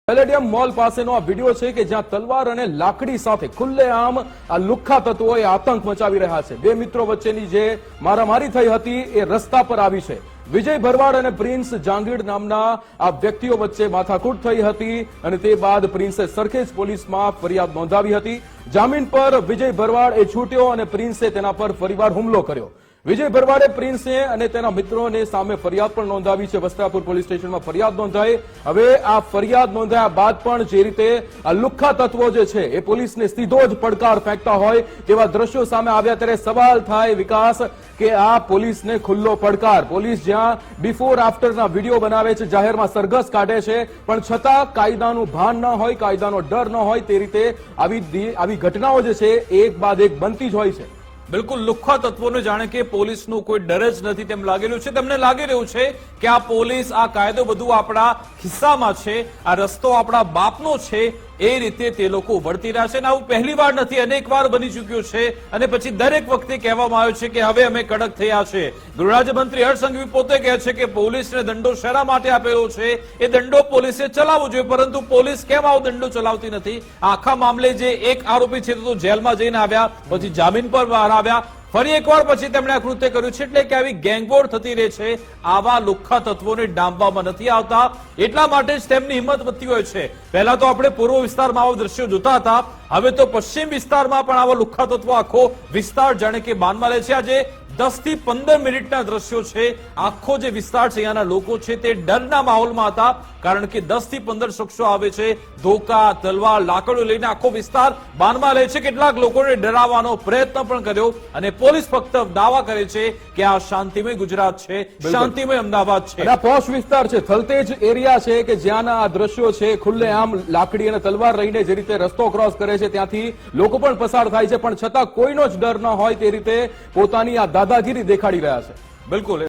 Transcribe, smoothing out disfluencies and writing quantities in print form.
Palladium mall પાસેનો આ video છે કે જ્યાં તલવાર અને લાકડી સાથે ખુલ્લેઆમ આ લુખ્ખા તત્વોએ આતંક મચાવી રહ્યા છે। બે મિત્રો વચ્ચેની જે મારામારી થઈ હતી એ રસ્તા પર આવી છે। વિજય ભરવાડ અને પ્રિન્સ જાંગીડ નામના આ વ્યક્તિઓ વચ્ચે માથાકૂટ થઈ હતી અને તે બાદ પ્રિન્સે સરખેજ પોલીસમાં ફરિયાદ નોંધાવી હતી। જામીન પર વિજય ભરવાડ એ છૂટ્યો અને પ્રિન્સે તેના પર ફરીવાર હુમલો કર્યો। વિજય ભરવાડે પ્રિન્સે અને તેના મિત્રોને સામે ફરિયાદ પણ નોંધાવી છે। વસ્ત્રાપુર પોલીસ સ્ટેશનમાં ફરિયાદ નોંધાઈ। હવે આ ફરિયાદ નોંધાયા બાદ પણ જે રીતે આ લુખ્ખા તત્વો જે છે એ પોલીસને સીધો જ પડકાર ફેંકતા હોય તેવા દ્રશ્યો સામે આવ્યા ત્યારે સવાલ થાય વિકાસ કે આ પોલીસને ખુલ્લો પડકાર। પોલીસ જ્યાં બિફોર આફ્ટરના વિડીયો બનાવે છે, જાહેરમાં સરઘસ કાઢે છે, પણ છતાં કાયદાનું ભાન ન હોય, કાયદાનો ડર ન હોય તે રીતે આવી ઘટનાઓ જે છે એક બાદ એક બનતી જ હોય છે। બિલકુલ લુખ્ખા તત્વોને જાણે કે પોલીસનું કોઈ ડર જ નથી તેમ લાગી રહ્યું છે। તેમને લાગી રહ્યું છે કે આ પોલીસ, આ કાયદો બધું આપણા ખિસ્સામાં છે, આ રસ્તો આપણા બાપનો છે, એ રીતે તે લોકો વર્તી રહ્યા છે। અને આવું પહેલી વાર નથી, અનેક વાર બની ચૂક્યું છે અને પછી દરેક વખતે કહેવામાં આવ્યું છે કે હવે અમે કડક થયા છે। ગૃહ રાજ્યમંત્રી હર્ષ સંઘવી પોતે કહે છે કે પોલીસને દંડો શેના માટે આપેલો છે, એ દંડો પોલીસે ચલાવવો જોઈએ, પરંતુ પોલીસ કેમ આવો દંડો ચલાવતી નથી? આખા મામલે જે એક આરોપી છે તો જેલમાં જઈને આવ્યા, પછી જામીન પર બહાર આવ્યા, ફરી એકવાર પછી તેમણે આ કૃત્ય કર્યું છે। એટલે કે આવી ગેંગવોર થતી રહે છે, આવા લુખ્ખા તત્વોને ડામવામાં નથી આવતા, એટલા માટે જ તેમની હિંમત વધતી હોય છે। પહેલા તો આપણે પૂર્વ વિસ્તારમાં આવા દ્રશ્યો જોતા હતા, હવે તો પશ્ચિમ વિસ્તારમાં પણ આવા લુખ્ખા તત્વો આખો વિસ્તાર જાણે કે બાનમાં લે છે। આજે 10 થી 15 મિનિટના દ્રશ્યો છે, આખો જે વિસ્તાર છે અહીંયાના લોકો છે તે ડરના માહોલમાં હતા, કારણ કે 10 થી 15 શખ્સો આવે છે, ધોકા, તલવાર, લાકડીઓ લઈને આખો વિસ્તાર બાનમાં લે છે। કેટલાક લોકોને ડરાવવાનો પ્રયત્ન પણ કર્યો અને પોલીસ ફક્ત દાવા કરે છે કે આ શાંતિમય ગુજરાત છે, શાંતિમય અમદાવાદ છે। આ પોશ વિસ્તાર છે, થલતેજ એરિયા છે કે જ્યાંના આ દ્રશ્યો છે, ખુલ્લેઆમ લાકડી અને તલવાર લઈને જે રીતે રસ્તો ક્રોસ કરે છે ત્યાંથી લોકો પણ પસાર થાય છે, પણ છતાં કોઈનો જ ડર ન હોય તે રીતે પોતાની આ દાદાગીરી દેખાડી રહ્યા છે। બિલકુલ।